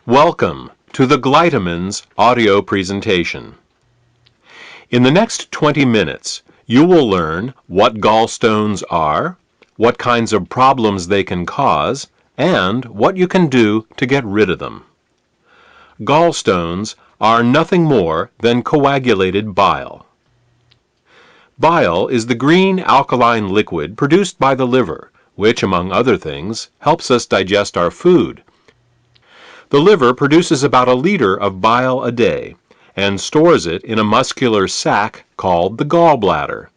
Welcome to the Glytamins audio presentation. In the next 20 minutes, you will learn what gallstones are, what kinds of problems they can cause, and what you can do to get rid of them. Gallstones are nothing more than coagulated bile. Bile is the green alkaline liquid produced by the liver, which, among other things, helps us digest our food. The liver produces about a liter of bile a day and stores it in a muscular sac called the gallbladder.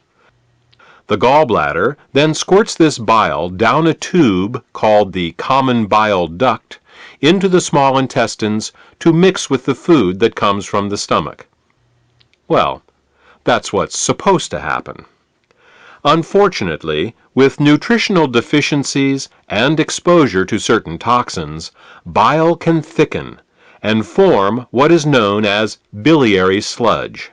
The gallbladder then squirts this bile down a tube called the common bile duct into the small intestines to mix with the food that comes from the stomach. Well, that's what's supposed to happen. Unfortunately, with nutritional deficiencies and exposure to certain toxins, bile can thicken and form what is known as biliary sludge.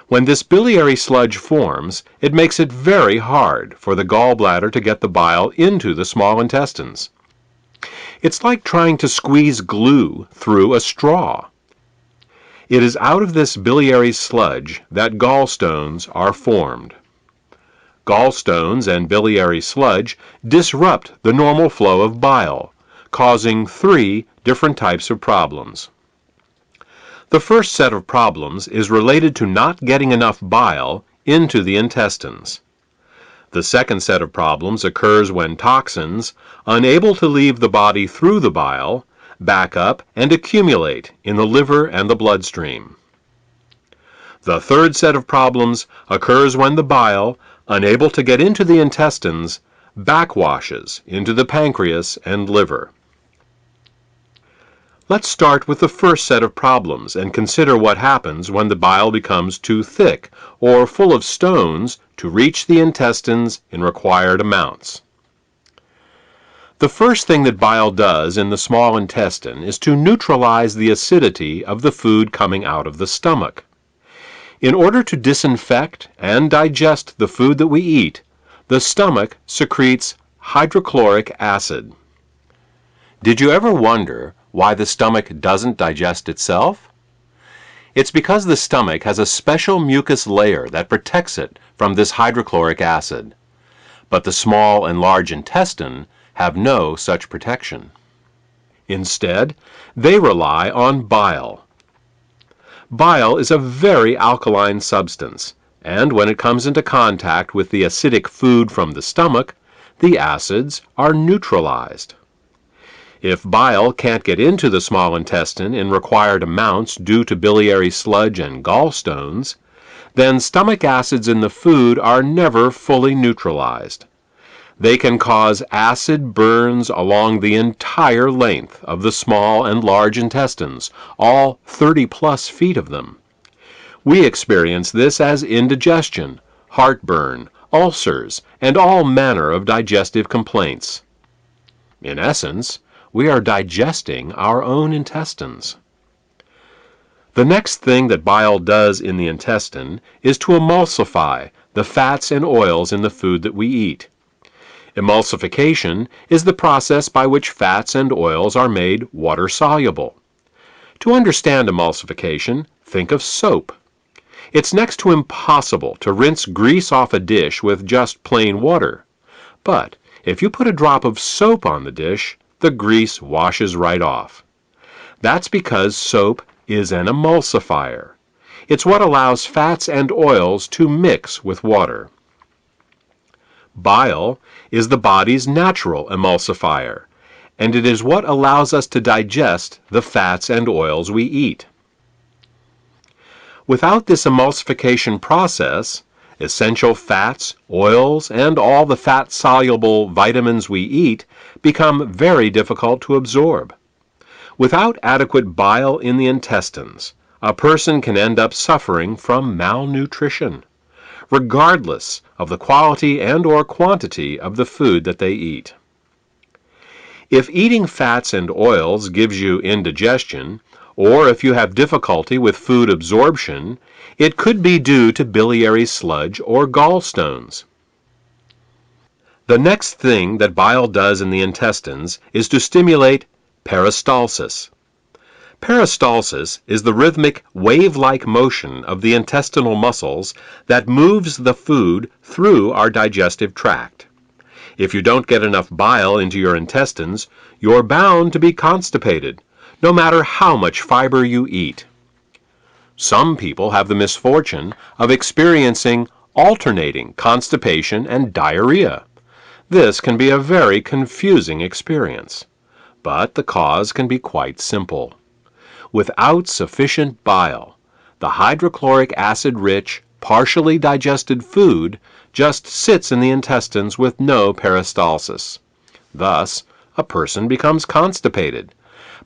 When this biliary sludge forms, it makes it very hard for the gallbladder to get the bile into the small intestines. It's like trying to squeeze glue through a straw. It is out of this biliary sludge that gallstones are formed. Gallstones and biliary sludge disrupt the normal flow of bile, causing 3 different types of problems. The first set of problems is related to not getting enough bile into the intestines. The second set of problems occurs when toxins, unable to leave the body through the bile, back up and accumulate in the liver and the bloodstream. The third set of problems occurs when the bile, unable to get into the intestines, backwashes into the pancreas and liver. Let's start with the first set of problems and consider what happens when the bile becomes too thick or full of stones to reach the intestines in required amounts. The first thing that bile does in the small intestine is to neutralize the acidity of the food coming out of the stomach. In order to disinfect and digest the food that we eat, the stomach secretes hydrochloric acid. Did you ever wonder why the stomach doesn't digest itself? It's because the stomach has a special mucus layer that protects it from this hydrochloric acid. But the small and large intestine have no such protection. Instead, they rely on bile. Bile is a very alkaline substance, and when it comes into contact with the acidic food from the stomach, the acids are neutralized. If bile can't get into the small intestine in required amounts due to biliary sludge and gallstones, then stomach acids in the food are never fully neutralized. They can cause acid burns along the entire length of the small and large intestines, all 30+ feet of them. We experience this as indigestion, heartburn, ulcers, and all manner of digestive complaints. In essence, we are digesting our own intestines. The next thing that bile does in the intestine is to emulsify the fats and oils in the food that we eat. Emulsification is the process by which fats and oils are made water-soluble. To understand emulsification, think of soap. It's next to impossible to rinse grease off a dish with just plain water. But if you put a drop of soap on the dish, the grease washes right off. That's because soap is an emulsifier. It's what allows fats and oils to mix with water. Bile is the body's natural emulsifier, and it is what allows us to digest the fats and oils we eat. Without this emulsification process, essential fats, oils, and all the fat-soluble vitamins we eat become very difficult to absorb. Without adequate bile in the intestines, a person can end up suffering from malnutrition, regardless of the quality and/or quantity of the food that they eat. If eating fats and oils gives you indigestion, or if you have difficulty with food absorption, it could be due to biliary sludge or gallstones. The next thing that bile does in the intestines is to stimulate Peristalsis. Peristalsis is the rhythmic, wave-like motion of the intestinal muscles that moves the food through our digestive tract. If you don't get enough bile into your intestines, you're bound to be constipated, no matter how much fiber you eat. Some people have the misfortune of experiencing alternating constipation and diarrhea. This can be a very confusing experience, but the cause can be quite simple. Without sufficient bile, the hydrochloric acid-rich, partially digested food just sits in the intestines with no peristalsis. Thus, a person becomes constipated,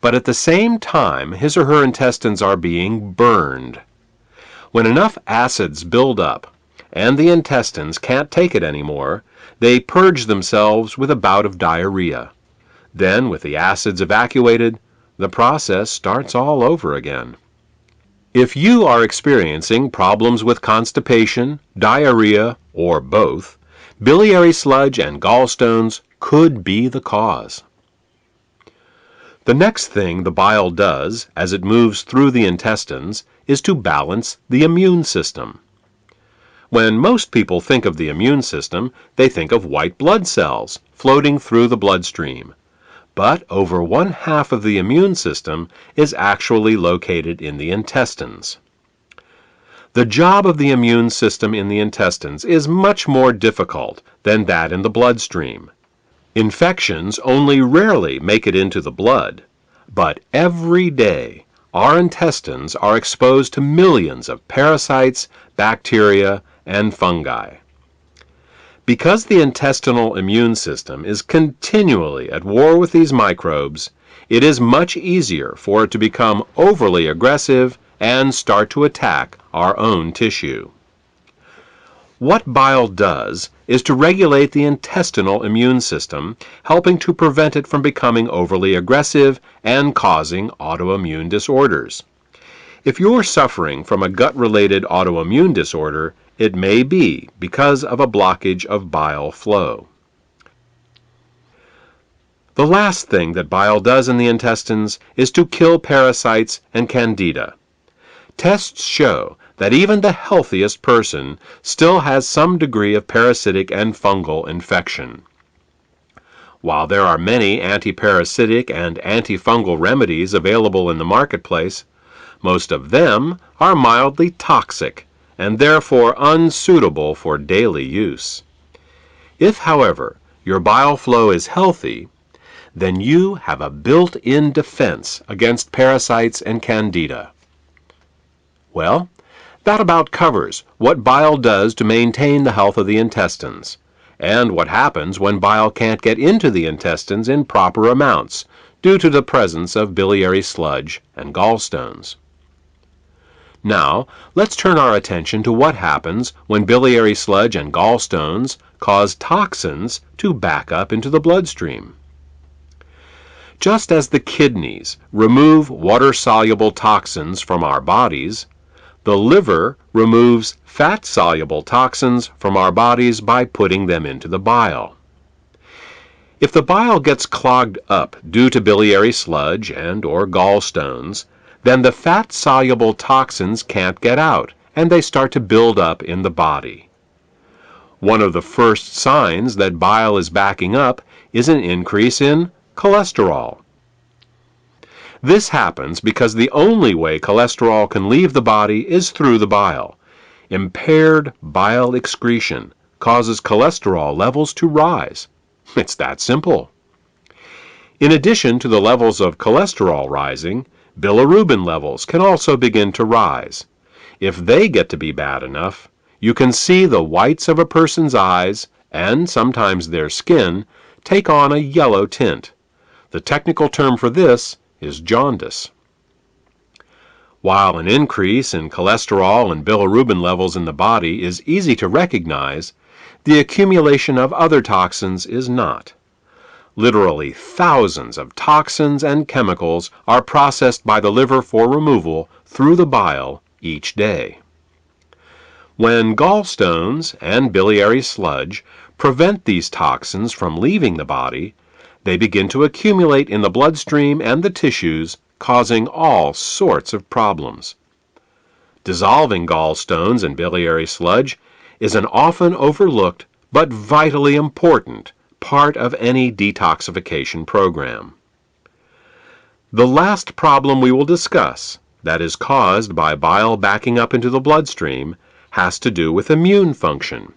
but at the same time his or her intestines are being burned. When enough acids build up and the intestines can't take it anymore, they purge themselves with a bout of diarrhea. Then, with the acids evacuated, the process starts all over again. If you are experiencing problems with constipation, diarrhea, or both, biliary sludge and gallstones could be the cause. The next thing the bile does as it moves through the intestines is to balance the immune system. When most people think of the immune system, they think of white blood cells floating through the bloodstream. But over 1/2 of the immune system is actually located in the intestines. The job of the immune system in the intestines is much more difficult than that in the bloodstream. Infections only rarely make it into the blood, but every day our intestines are exposed to millions of parasites, bacteria, and fungi. Because the intestinal immune system is continually at war with these microbes, it is much easier for it to become overly aggressive and start to attack our own tissue. What bile does is to regulate the intestinal immune system, helping to prevent it from becoming overly aggressive and causing autoimmune disorders. If you're suffering from a gut-related autoimmune disorder, it may be because of a blockage of bile flow. The last thing that bile does in the intestines is to kill parasites and candida. Tests show that even the healthiest person still has some degree of parasitic and fungal infection. While there are many antiparasitic and antifungal remedies available in the marketplace, most of them are mildly toxic and therefore unsuitable for daily use. If, however, your bile flow is healthy, then you have a built-in defense against parasites and candida. Well, that about covers what bile does to maintain the health of the intestines, and what happens when bile can't get into the intestines in proper amounts due to the presence of biliary sludge and gallstones. Now, let's turn our attention to what happens when biliary sludge and gallstones cause toxins to back up into the bloodstream. Just as the kidneys remove water-soluble toxins from our bodies, the liver removes fat-soluble toxins from our bodies by putting them into the bile. If the bile gets clogged up due to biliary sludge and/or gallstones, then the fat-soluble toxins can't get out, and they start to build up in the body. One of the first signs that bile is backing up is an increase in cholesterol. This happens because the only way cholesterol can leave the body is through the bile. Impaired bile excretion causes cholesterol levels to rise. It's that simple. In addition to the levels of cholesterol rising, bilirubin levels can also begin to rise. If they get to be bad enough, you can see the whites of a person's eyes, and sometimes their skin, take on a yellow tint. The technical term for this is jaundice. While an increase in cholesterol and bilirubin levels in the body is easy to recognize, the accumulation of other toxins is not. Literally thousands of toxins and chemicals are processed by the liver for removal through the bile each day. When gallstones and biliary sludge prevent these toxins from leaving the body, They begin to accumulate in the bloodstream and the tissues, causing all sorts of problems. Dissolving gallstones in biliary sludge is an often overlooked but vitally important part of any detoxification program. The last problem we will discuss, that is caused by bile backing up into the bloodstream, has to do with immune function.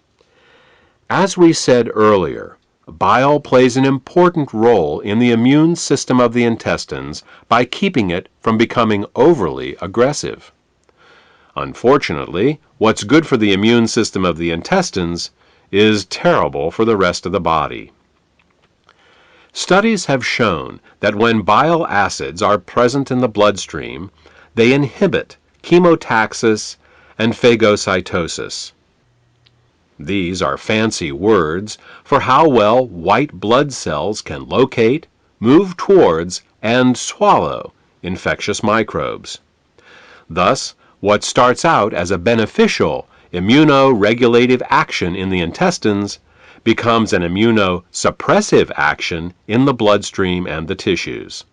As we said earlier, bile plays an important role in the immune system of the intestines by keeping it from becoming overly aggressive. Unfortunately, what's good for the immune system of the intestines is terrible for the rest of the body. Studies have shown that when bile acids are present in the bloodstream, they inhibit chemotaxis and phagocytosis. These are fancy words for how well white blood cells can locate, move towards, and swallow infectious microbes. Thus, what starts out as a beneficial immunoregulative action in the intestines becomes an immunosuppressive action in the bloodstream and the tissues.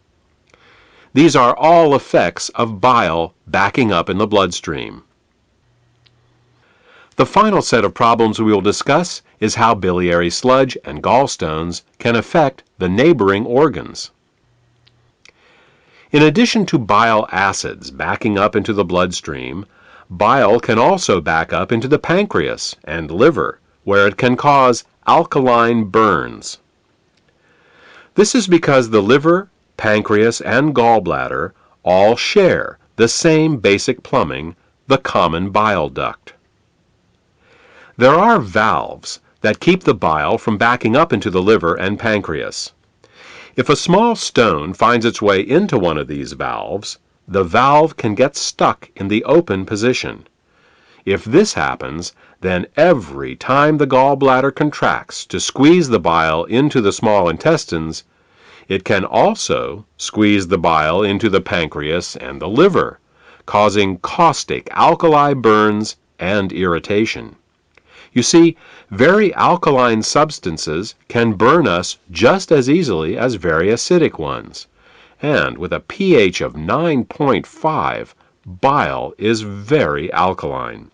These are all effects of bile backing up in the bloodstream. The final set of problems we will discuss is how biliary sludge and gallstones can affect the neighboring organs. In addition to bile acids backing up into the bloodstream, bile can also back up into the pancreas and liver, where it can cause alkaline burns. This is because the liver, pancreas, and gallbladder all share the same basic plumbing, the common bile duct. There are valves that keep the bile from backing up into the liver and pancreas. If a small stone finds its way into one of these valves, the valve can get stuck in the open position. If this happens, then every time the gallbladder contracts to squeeze the bile into the small intestines, it can also squeeze the bile into the pancreas and the liver, causing caustic alkali burns and irritation. You see, very alkaline substances can burn us just as easily as very acidic ones. And with a pH of 9.5, bile is very alkaline.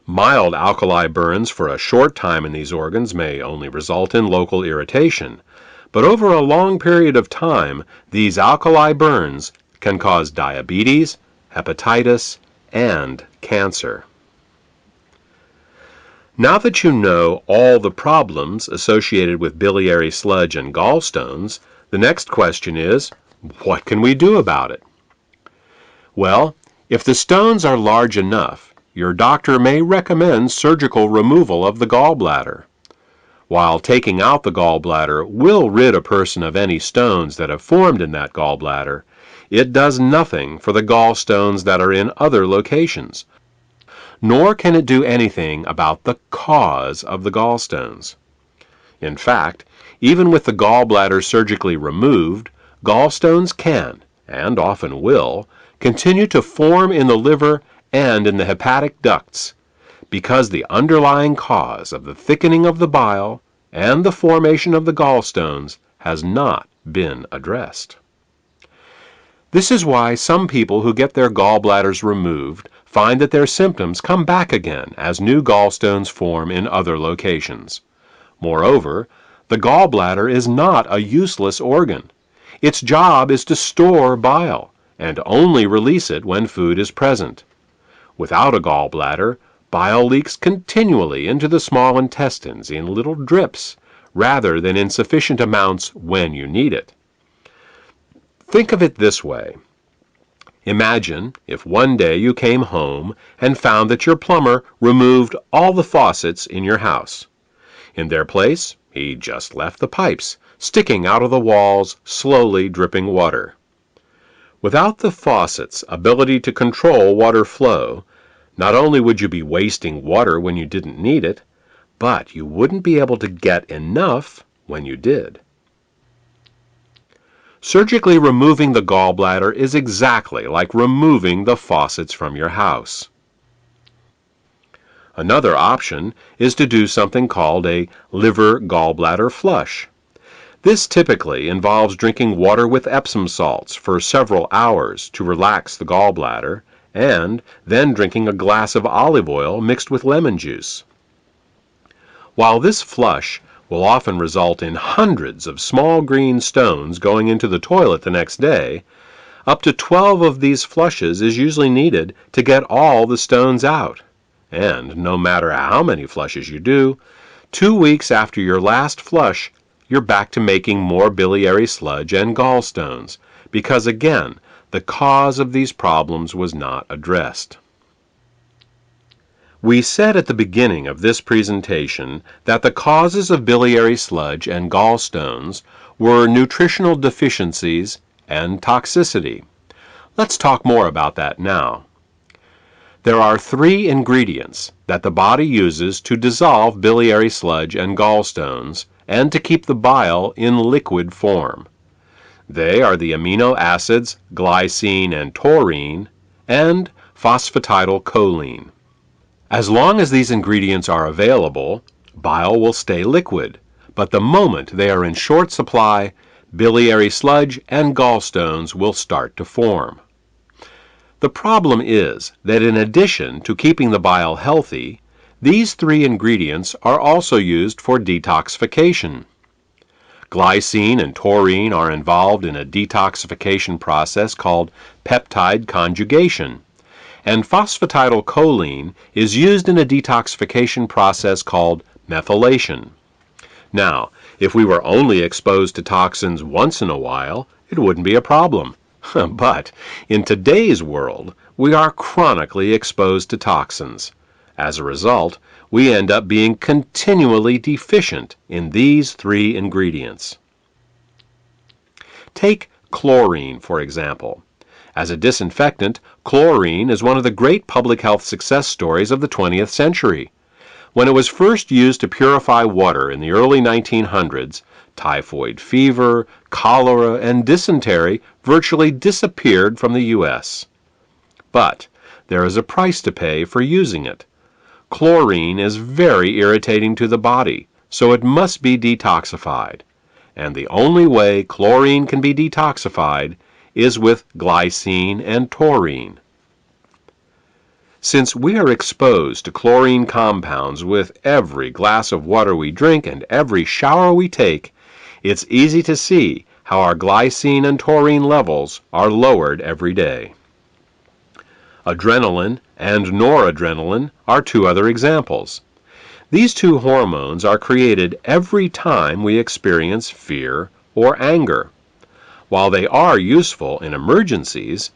Mild alkali burns for a short time in these organs may only result in local irritation, but over a long period of time, these alkali burns can cause diabetes, hepatitis, and cancer. Now that you know all the problems associated with biliary sludge and gallstones, the next question is, what can we do about it? Well, if the stones are large enough, your doctor may recommend surgical removal of the gallbladder. While taking out the gallbladder will rid a person of any stones that have formed in that gallbladder, it does nothing for the gallstones that are in other locations, nor can it do anything about the cause of the gallstones. In fact, even with the gallbladder surgically removed, gallstones can, and often will, continue to form in the liver and in the hepatic ducts because the underlying cause of the thickening of the bile and the formation of the gallstones has not been addressed. This is why some people who get their gallbladders removed find that their symptoms come back again as new gallstones form in other locations. Moreover, the gallbladder is not a useless organ. Its job is to store bile and only release it when food is present. Without a gallbladder, bile leaks continually into the small intestines in little drips rather than in sufficient amounts when you need it. Think of it this way. Imagine if one day you came home and found that your plumber removed all the faucets in your house. In their place, he just left the pipes sticking out of the walls, slowly dripping water. Without the faucet's ability to control water flow, not only would you be wasting water when you didn't need it, but you wouldn't be able to get enough when you did. Surgically removing the gallbladder is exactly like removing the faucets from your house. Another option is to do something called a liver gallbladder flush. This typically involves drinking water with Epsom salts for several hours to relax the gallbladder, and then drinking a glass of olive oil mixed with lemon juice. While this flush will often result in hundreds of small green stones going into the toilet the next day, up to 12 of these flushes is usually needed to get all the stones out. And no matter how many flushes you do, 2 weeks after your last flush, you're back to making more biliary sludge and gallstones, because again, the cause of these problems was not addressed. We said at the beginning of this presentation that the causes of biliary sludge and gallstones were nutritional deficiencies and toxicity. Let's talk more about that now. There are 3 ingredients that the body uses to dissolve biliary sludge and gallstones and to keep the bile in liquid form. They are the amino acids glycine and taurine and phosphatidylcholine. As long as these ingredients are available, bile will stay liquid, but the moment they are in short supply, biliary sludge and gallstones will start to form. The problem is that in addition to keeping the bile healthy, these 3 ingredients are also used for detoxification. Glycine and taurine are involved in a detoxification process called peptide conjugation, and phosphatidylcholine is used in a detoxification process called methylation. Now, if we were only exposed to toxins once in a while, it wouldn't be a problem. But in today's world, we are chronically exposed to toxins. As a result, we end up being continually deficient in these 3 ingredients. Take chlorine, for example. As a disinfectant, chlorine is one of the great public health success stories of the 20th century. When it was first used to purify water in the early 1900s, typhoid fever, cholera, and dysentery virtually disappeared from the U.S. But there is a price to pay for using it. Chlorine is very irritating to the body, so it must be detoxified. And the only way chlorine can be detoxified is with glycine and taurine. Since we are exposed to chlorine compounds with every glass of water we drink and every shower we take, it's easy to see how our glycine and taurine levels are lowered every day. Adrenaline and noradrenaline are 2 other examples. These 2 hormones are created every time we experience fear or anger. While they are useful in emergencies,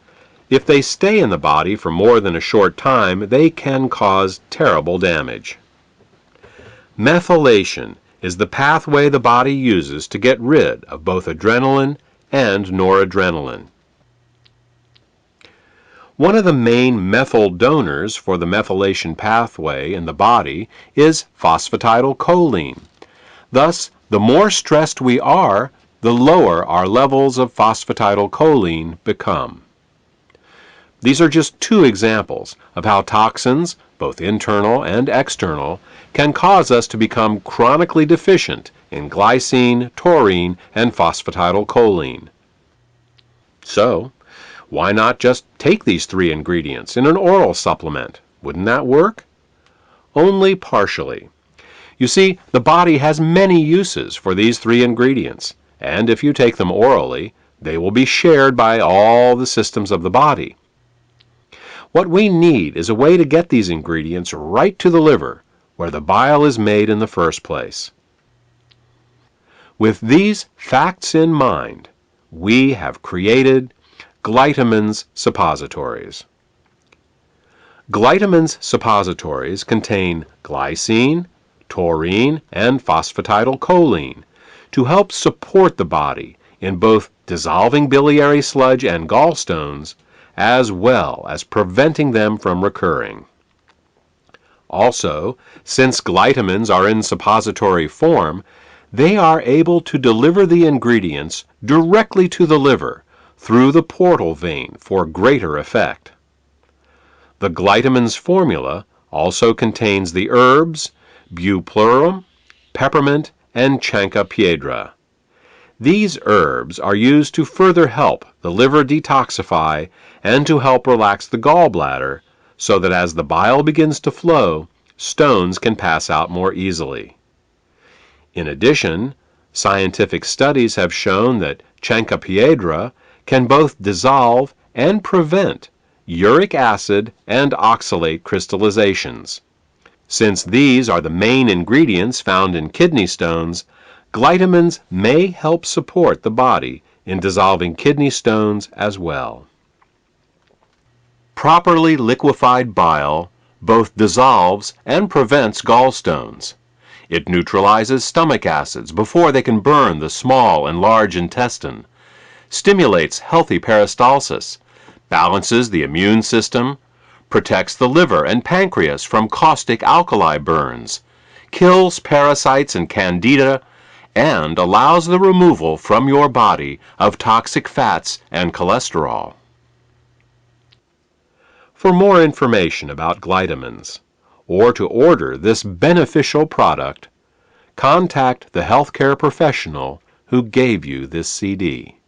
if they stay in the body for more than a short time, they can cause terrible damage. Methylation is the pathway the body uses to get rid of both adrenaline and noradrenaline. One of the main methyl donors for the methylation pathway in the body is phosphatidylcholine. Thus, the more stressed we are, the lower our levels of phosphatidylcholine become. These are just 2 examples of how toxins, both internal and external, can cause us to become chronically deficient in glycine, taurine, and phosphatidylcholine. So, why not just take these 3 ingredients in an oral supplement? Wouldn't that work? Only partially. You see, the body has many uses for these 3 ingredients, and if you take them orally, they will be shared by all the systems of the body. What we need is a way to get these ingredients right to the liver, where the bile is made in the first place. With these facts in mind, we have created Glytamins suppositories. Glytamins suppositories contain glycine, taurine, and phosphatidylcholine to help support the body in both dissolving biliary sludge and gallstones, as well as preventing them from recurring. Also, since glytamins are in suppository form, they are able to deliver the ingredients directly to the liver through the portal vein for greater effect. The glytamins formula also contains the herbs bupleurum, peppermint, and chancca piedra. These herbs are used to further help the liver detoxify and to help relax the gallbladder so that as the bile begins to flow, stones can pass out more easily. In addition, scientific studies have shown that chancropiedra can both dissolve and prevent uric acid and oxalate crystallizations. Since these are the main ingredients found in kidney stones, glytamins may help support the body in dissolving kidney stones as well. Properly liquefied bile both dissolves and prevents gallstones. It neutralizes stomach acids before they can burn the small and large intestine, stimulates healthy peristalsis, balances the immune system, protects the liver and pancreas from caustic alkali burns, kills parasites and candida, and allows the removal from your body of toxic fats and cholesterol. For more information about glytamins, or to order this beneficial product, contact the healthcare professional who gave you this CD.